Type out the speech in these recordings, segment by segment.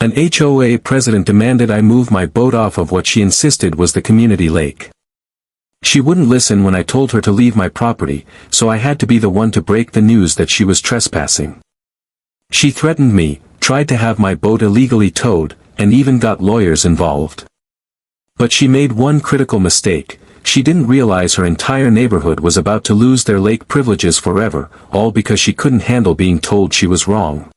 An HOA president demanded I move my boat off of what she insisted was the community lake. She wouldn't listen when I told her to leave my property, so I had to be the one to break the news that she was trespassing. She threatened me, tried to have my boat illegally towed, and even got lawyers involved. But she made one critical mistake. She didn't realize her entire neighborhood was about to lose their lake privileges forever, all because she couldn't handle being told she was wrong.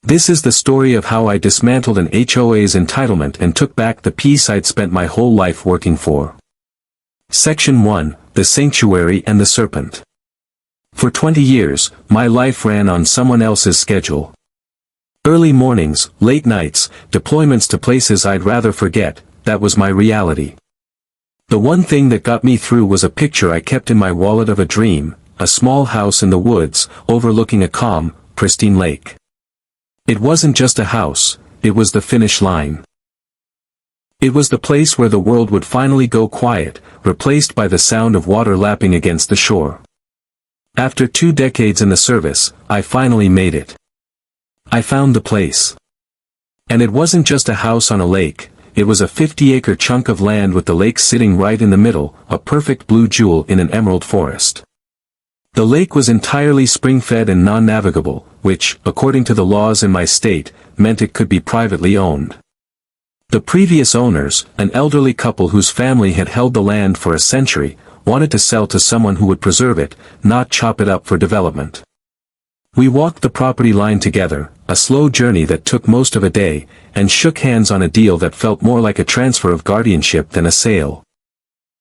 This is the story of how I dismantled an HOA's entitlement and took back the peace I'd spent my whole life working for. Section 1, The Sanctuary and the Serpent. For 20 years, my life ran on someone else's schedule. Early mornings, late nights, deployments to places I'd rather forget, that was my reality. The one thing that got me through was a picture I kept in my wallet of a dream, a small house in the woods, overlooking a calm, pristine lake. It wasn't just a house, it was the finish line. It was the place where the world would finally go quiet, replaced by the sound of water lapping against the shore. After 2 decades in the service, I finally made it. I found the place. And it wasn't just a house on a lake, it was a 50-acre chunk of land with the lake sitting right in the middle, a perfect blue jewel in an emerald forest. The lake was entirely spring-fed and non-navigable, which, according to the laws in my state, meant it could be privately owned. The previous owners, an elderly couple whose family had held the land for a century, wanted to sell to someone who would preserve it, not chop it up for development. We walked the property line together, a slow journey that took most of a day, and shook hands on a deal that felt more like a transfer of guardianship than a sale.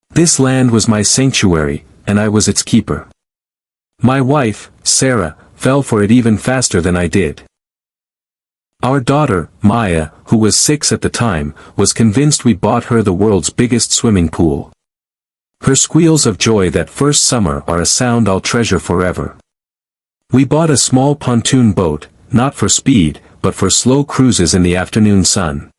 This land was my sanctuary, and I was its keeper. My wife, Sarah, fell for it even faster than I did. Our daughter, Maya, who was 6 at the time, was convinced we bought her the world's biggest swimming pool. Her squeals of joy that first summer are a sound I'll treasure forever. We bought a small pontoon boat, not for speed, but for slow cruises in the afternoon sun.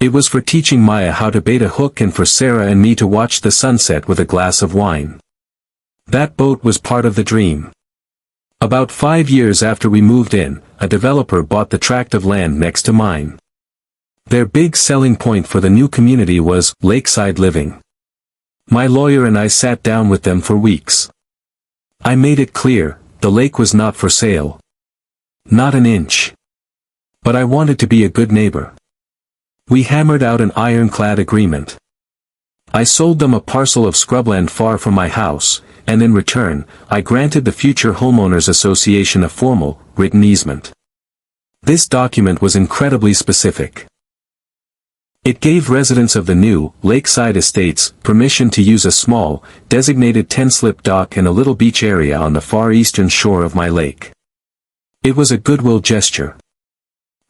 It was for teaching Maya how to bait a hook and for Sarah and me to watch the sunset with a glass of wine. That boat was part of the dream. About 5 years after we moved in, a developer bought the tract of land next to mine. Their big selling point for the new community was lakeside living. My lawyer and I sat down with them for weeks. I made it clear, the lake was not for sale. Not an inch. But I wanted to be a good neighbor. We hammered out an ironclad agreement. I sold them a parcel of scrubland far from my house, and in return, I granted the future homeowners association a formal, written easement. This document was incredibly specific. It gave residents of the new, lakeside estates, permission to use a small, designated 10-slip dock and a little beach area on the far eastern shore of my lake. It was a goodwill gesture.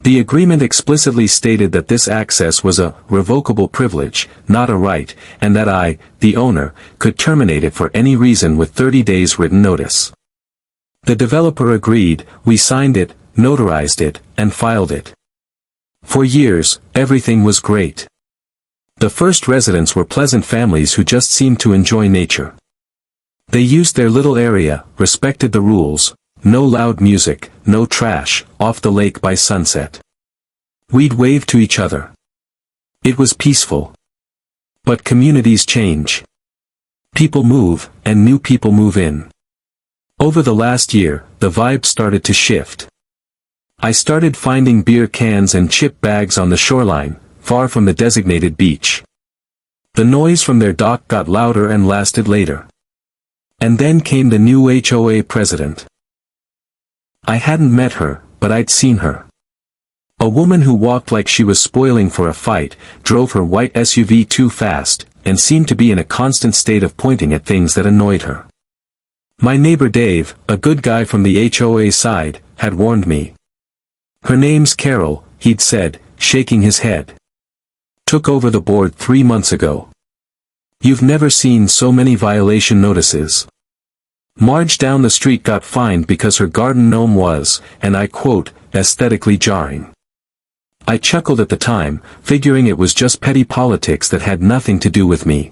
The agreement explicitly stated that this access was a revocable privilege, not a right, and that I, the owner, could terminate it for any reason with 30 days written notice. The developer agreed, we signed it, notarized it, and filed it. For years, everything was great. The first residents were pleasant families who just seemed to enjoy nature. They used their little area, respected the rules. No loud music, no trash, off the lake by sunset. We'd wave to each other. It was peaceful. But communities change. People move, and new people move in. Over the last year, the vibe started to shift. I started finding beer cans and chip bags on the shoreline, far from the designated beach. The noise from their dock got louder and lasted later. And then came the new HOA president. I hadn't met her, but I'd seen her. A woman who walked like she was spoiling for a fight, drove her white SUV too fast, and seemed to be in a constant state of pointing at things that annoyed her. My neighbor Dave, a good guy from the HOA side, had warned me. Her name's Carol, he'd said, shaking his head. Took over the board 3 months ago. You've never seen so many violation notices. Marge down the street got fined because her garden gnome was, and I quote, aesthetically jarring. I chuckled at the time, figuring it was just petty politics that had nothing to do with me.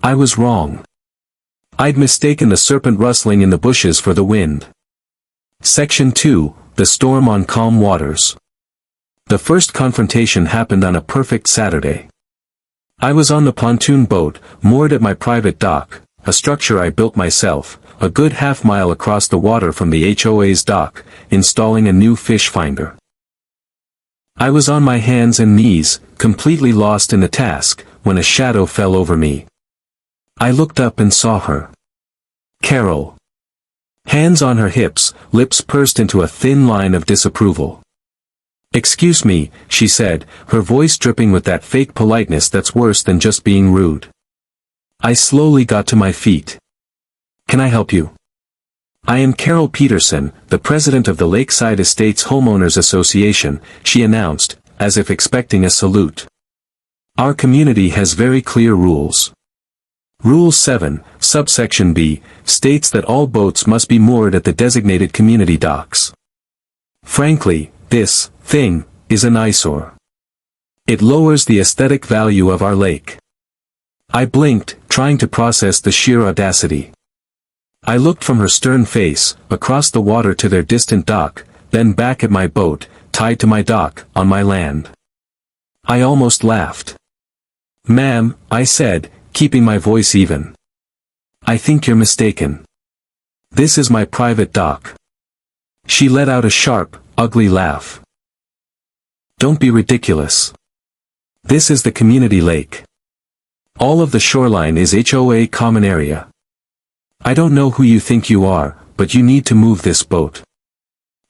I was wrong. I'd mistaken the serpent rustling in the bushes for the wind. Section 2, The Storm on Calm Waters. The first confrontation happened on a perfect Saturday. I was on the pontoon boat, moored at my private dock, a structure I built myself, a good half-mile across the water from the HOA's dock, installing a new fish finder. I was on my hands and knees, completely lost in the task, when a shadow fell over me. I looked up and saw her. Carol. Hands on her hips, lips pursed into a thin line of disapproval. "Excuse me," she said, her voice dripping with that fake politeness that's worse than just being rude. I slowly got to my feet. "Can I help you?" "I am Carol Peterson, the president of the Lakeside Estates Homeowners Association," she announced, as if expecting a salute. "Our community has very clear rules. Rule 7, subsection B, states that all boats must be moored at the designated community docks. Frankly, this thing is an eyesore. It lowers the aesthetic value of our lake." I blinked, trying to process the sheer audacity. I looked from her stern face, across the water to their distant dock, then back at my boat, tied to my dock, on my land. I almost laughed. "Ma'am," I said, keeping my voice even. "I think you're mistaken. This is my private dock." She let out a sharp, ugly laugh. "Don't be ridiculous. This is the community lake. All of the shoreline is HOA common area. I don't know who you think you are, but you need to move this boat.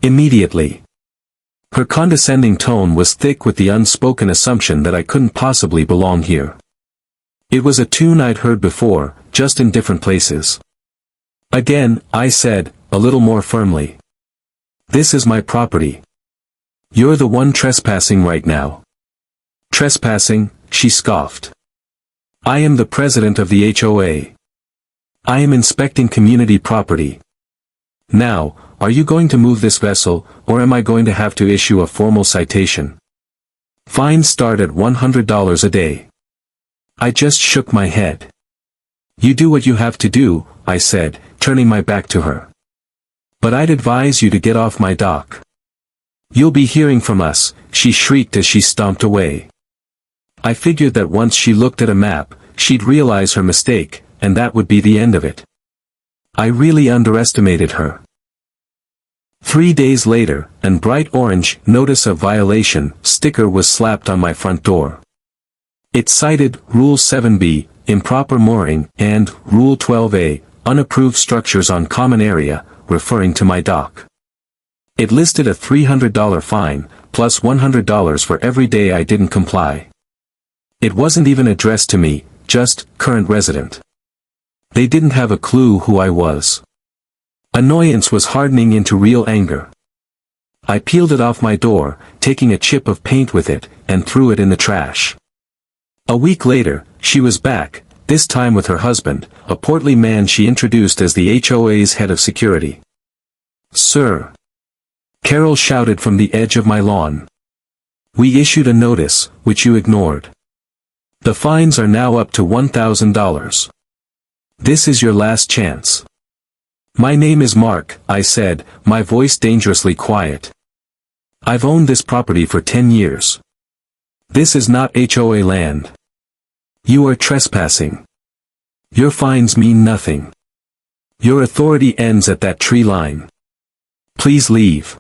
Immediately." Her condescending tone was thick with the unspoken assumption that I couldn't possibly belong here. It was a tune I'd heard before, just in different places. "Again," I said, a little more firmly. "This is my property. You're the one trespassing right now." "Trespassing?" she scoffed. "I am the president of the HOA. I am inspecting community property. Now, are you going to move this vessel, or am I going to have to issue a formal citation? Fines start at $100 a day." I just shook my head. "You do what you have to do," I said, turning my back to her. "But I'd advise you to get off my dock. You'll be hearing from us," she shrieked as she stomped away. I figured that once she looked at a map, she'd realize her mistake, and that would be the end of it. I really underestimated her. 3 days later, an bright orange "Notice of Violation" sticker was slapped on my front door. It cited Rule 7b, improper mooring, and Rule 12a, unapproved structures on common area, referring to my dock. It listed a $300 fine, plus $100 for every day I didn't comply. It wasn't even addressed to me, just "current resident." They didn't have a clue who I was. Annoyance was hardening into real anger. I peeled it off my door, taking a chip of paint with it, and threw it in the trash. A week later, she was back, this time with her husband, a portly man she introduced as the HOA's head of security. "Sir," Carol shouted from the edge of my lawn. "We issued a notice, which you ignored. The fines are now up to $1,000. This is your last chance." "My name is Mark," I said, my voice dangerously quiet. "I've owned this property for 10 years. This is not HOA land. You are trespassing. Your fines mean nothing. Your authority ends at that tree line. Please leave."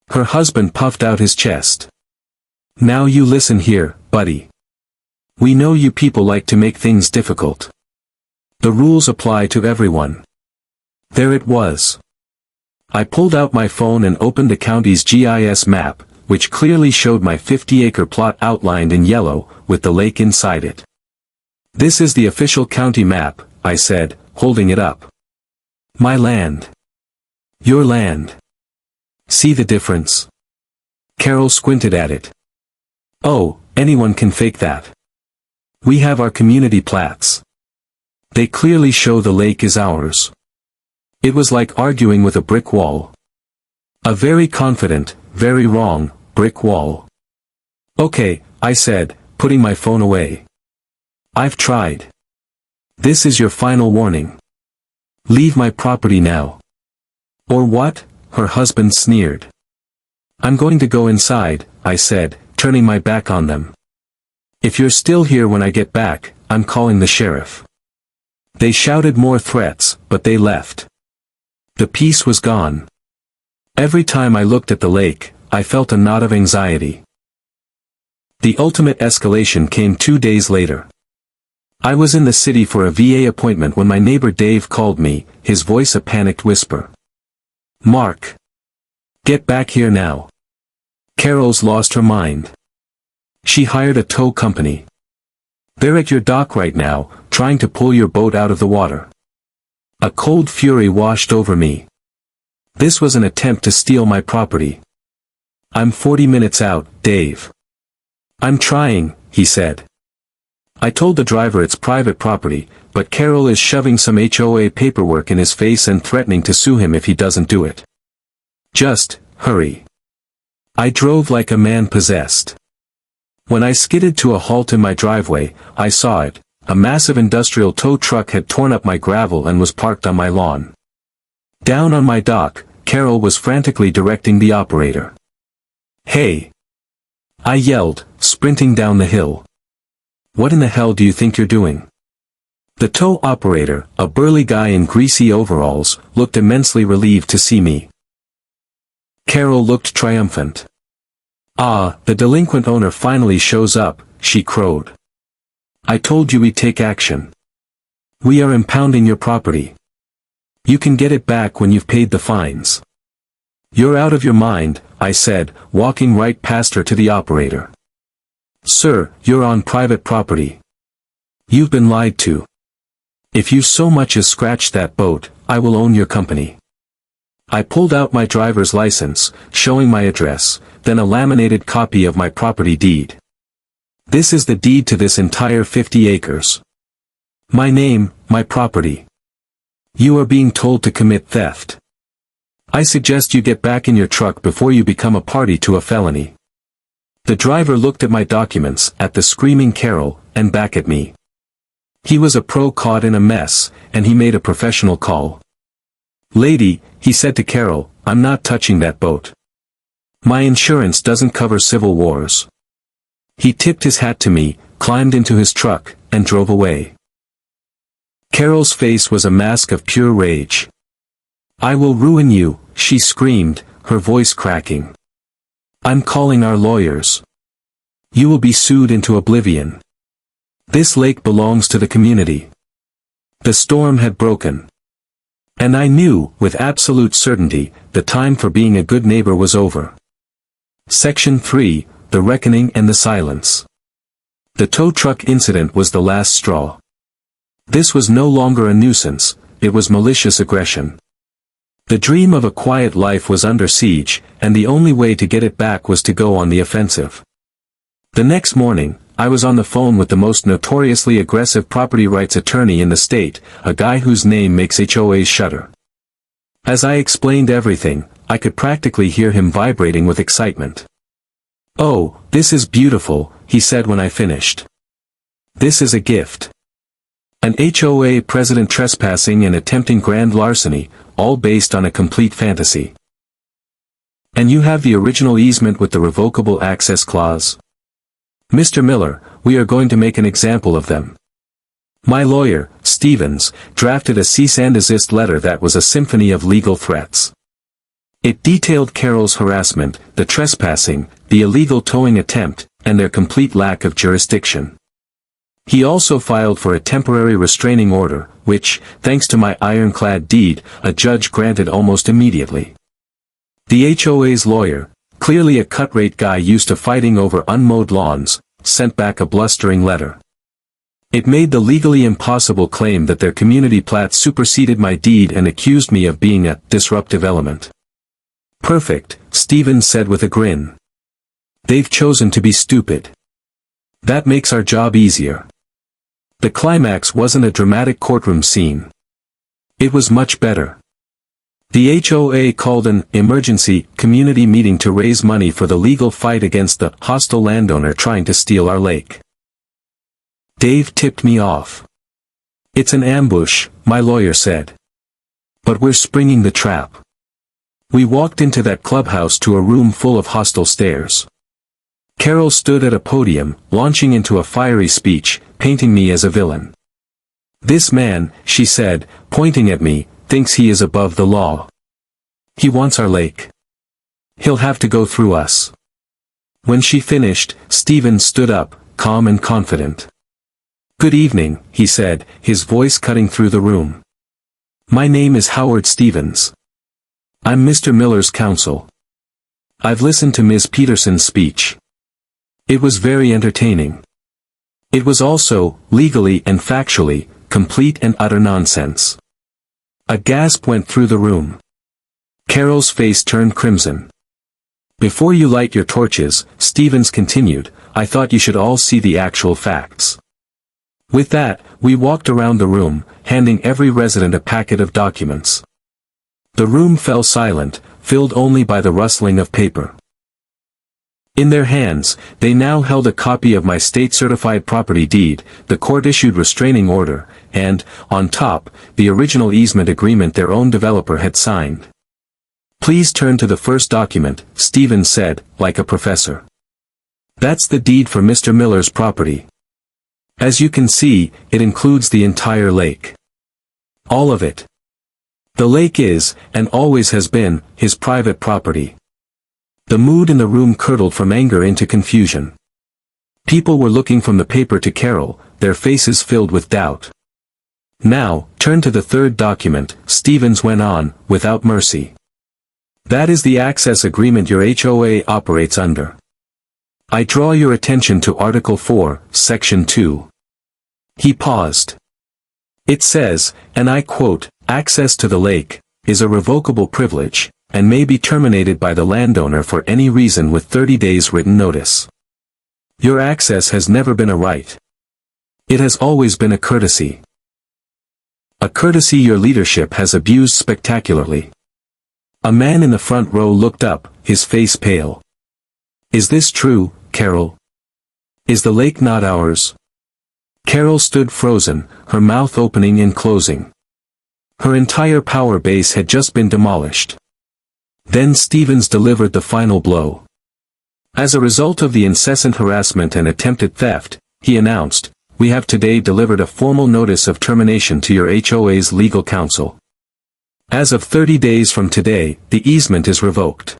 Her husband puffed out his chest. "Now you listen here, buddy. We know you people like to make things difficult. The rules apply to everyone." There it was. I pulled out my phone and opened the county's GIS map, which clearly showed my 50-acre plot outlined in yellow, with the lake inside it. "This is the official county map," I said, holding it up. "My land. Your land. See the difference?" Carol squinted at it. "Oh, anyone can fake that. We have our community plats. They clearly show the lake is ours." It was like arguing with a brick wall. A very confident, very wrong, brick wall. "Okay," I said, putting my phone away. "I've tried. This is your final warning. Leave my property now." "Or what?" her husband sneered. I'm going to go inside, I said, turning my back on them. If you're still here when I get back, I'm calling the sheriff. They shouted more threats, but they left. The peace was gone. Every time I looked at the lake, I felt a knot of anxiety. The ultimate escalation came 2 days later. I was in the city for a VA appointment when my neighbor Dave called me, his voice a panicked whisper. Mark. Get back here now. Carol's lost her mind. She hired a tow company. They're at your dock right now, trying to pull your boat out of the water. A cold fury washed over me. This was an attempt to steal my property. I'm 40 minutes out, Dave. I'm trying, he said. I told the driver it's private property, but Carol is shoving some HOA paperwork in his face and threatening to sue him if he doesn't do it. Just, hurry. I drove like a man possessed. When I skidded to a halt in my driveway, I saw it. A massive industrial tow truck had torn up my gravel and was parked on my lawn. Down on my dock, Carol was frantically directing the operator. Hey! I yelled, sprinting down the hill. What in the hell do you think you're doing? The tow operator, a burly guy in greasy overalls, looked immensely relieved to see me. Carol looked triumphant. Ah, the delinquent owner finally shows up, she crowed. I told you we'd take action. We are impounding your property. You can get it back when you've paid the fines. You're out of your mind, I said, walking right past her to the operator. Sir, you're on private property. You've been lied to. If you so much as scratch that boat, I will own your company. I pulled out my driver's license, showing my address, then a laminated copy of my property deed. This is the deed to this entire 50 acres. My name, my property. You are being told to commit theft. I suggest you get back in your truck before you become a party to a felony. The driver looked at my documents, at the screaming Carol, and back at me. He was a pro caught in a mess, and he made a professional call. Lady, he said to Carol, I'm not touching that boat. My insurance doesn't cover civil wars. He tipped his hat to me, climbed into his truck, and drove away. Carol's face was a mask of pure rage. I will ruin you, she screamed, her voice cracking. I'm calling our lawyers. You will be sued into oblivion. This lake belongs to the community. The storm had broken. And I knew, with absolute certainty, the time for being a good neighbor was over. Section 3, The Reckoning and the Silence. The tow truck incident was the last straw. This was no longer a nuisance, it was malicious aggression. The dream of a quiet life was under siege, and the only way to get it back was to go on the offensive. The next morning, I was on the phone with the most notoriously aggressive property rights attorney in the state, a guy whose name makes HOAs shudder. As I explained everything, I could practically hear him vibrating with excitement. Oh, this is beautiful, he said when I finished. This is a gift. An HOA president trespassing and attempting grand larceny, all based on a complete fantasy. And you have the original easement with the revocable access clause? Mr. Miller, we are going to make an example of them. My lawyer, Stevens, drafted a cease and desist letter that was a symphony of legal threats. It detailed Carol's harassment, the trespassing, the illegal towing attempt, and their complete lack of jurisdiction. He also filed for a temporary restraining order, which, thanks to my ironclad deed, a judge granted almost immediately. The HOA's lawyer, clearly a cut-rate guy used to fighting over unmowed lawns, sent back a blustering letter. It made the legally impossible claim that their community plat superseded my deed and accused me of being a disruptive element. Perfect, Stevens said with a grin. They've chosen to be stupid. That makes our job easier. The climax wasn't a dramatic courtroom scene. It was much better. The HOA called an emergency community meeting to raise money for the legal fight against the hostile landowner trying to steal our lake. Dave tipped me off. It's an ambush, my lawyer said. But we're springing the trap. We walked into that clubhouse to a room full of hostile stares. Carol stood at a podium, launching into a fiery speech, painting me as a villain. "This man," she said, pointing at me, "thinks he is above the law. He wants our lake. He'll have to go through us." When she finished, Stephen stood up, calm and confident. "Good evening," he said, his voice cutting through the room. "My name is Howard Stevens. I'm Mr. Miller's counsel. I've listened to Ms. Peterson's speech. It was very entertaining. It was also, legally and factually, complete and utter nonsense." A gasp went through the room. Carol's face turned crimson. "Before you light your torches," Stevens continued, "I thought you should all see the actual facts." With that, we walked around the room, handing every resident a packet of documents. The room fell silent, filled only by the rustling of paper. In their hands, they now held a copy of my state-certified property deed, the court-issued restraining order, and, on top, the original easement agreement their own developer had signed. "Please turn to the first document," Stevens said, like a professor. "That's the deed for Mr. Miller's property. As you can see, it includes the entire lake. All of it. The lake is, and always has been, his private property." The mood in the room curdled from anger into confusion. People were looking from the paper to Carol, their faces filled with doubt. "Now, turn to the third document," Stevens went on, without mercy. "That is the access agreement your HOA operates under. I draw your attention to Article 4, Section 2. He paused. "It says, and I quote, 'Access to the lake is a revocable privilege, and may be terminated by the landowner for any reason with 30 days written notice. Your access has never been a right. It has always been a courtesy. A courtesy your leadership has abused spectacularly." A man in the front row looked up, his face pale. "Is this true, Carol? Is the lake not ours?" Carol stood frozen, her mouth opening and closing. Her entire power base had just been demolished. Then Stevens delivered the final blow. As a result of the incessant harassment and attempted theft, he announced, "We have today delivered a formal notice of termination to your HOA's legal counsel. As of 30 days from today, the easement is revoked.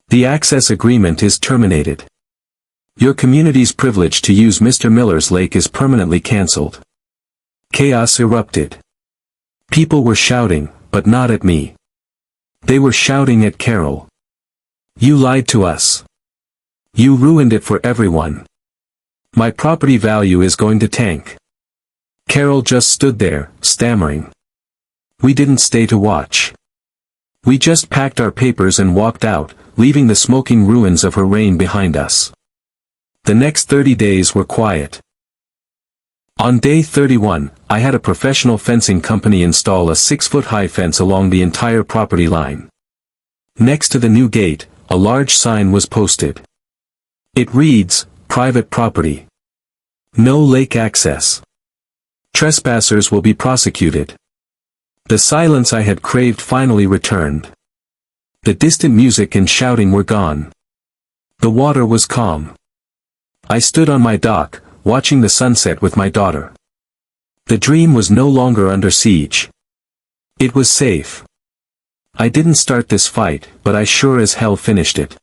The access agreement is terminated. Your community's privilege to use Mr. Miller's lake is permanently cancelled." Chaos erupted. People were shouting, but not at me. They were shouting at Carol. "You lied to us. You ruined it for everyone. My property value is going to tank." Carol just stood there, stammering. We didn't stay to watch. We just packed our papers and walked out, leaving the smoking ruins of her reign behind us. The next 30 days were quiet. On day 31, I had a professional fencing company install a 6-foot-high fence along the entire property line. Next to the new gate, a large sign was posted. It reads, "Private property. No lake access. Trespassers will be prosecuted." The silence I had craved finally returned. The distant music and shouting were gone. The water was calm. I stood on my dock, watching the sunset with my daughter. The dream was no longer under siege. It was safe. I didn't start this fight, but I sure as hell finished it.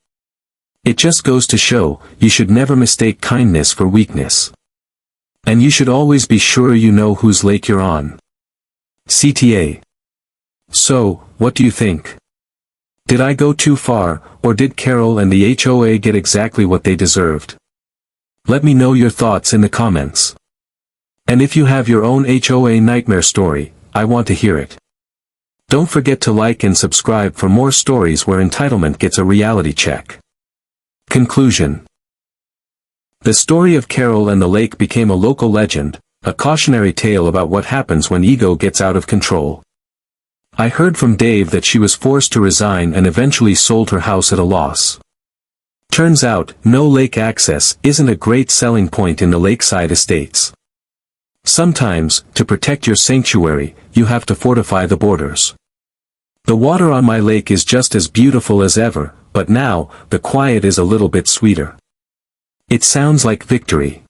It just goes to show, you should never mistake kindness for weakness. And you should always be sure you know whose lake you're on. CTA. So, what do you think? Did I go too far, or did Carol and the HOA get exactly what they deserved? Let me know your thoughts in the comments. And if you have your own HOA nightmare story, I want to hear it. Don't forget to like and subscribe for more stories where entitlement gets a reality check. Conclusion. The story of Carol and the lake became a local legend, a cautionary tale about what happens when ego gets out of control. I heard from Dave that she was forced to resign and eventually sold her house at a loss. Turns out, no lake access isn't a great selling point in the lakeside estates. Sometimes, to protect your sanctuary, you have to fortify the borders. The water on my lake is just as beautiful as ever, but now, the quiet is a little bit sweeter. It sounds like victory.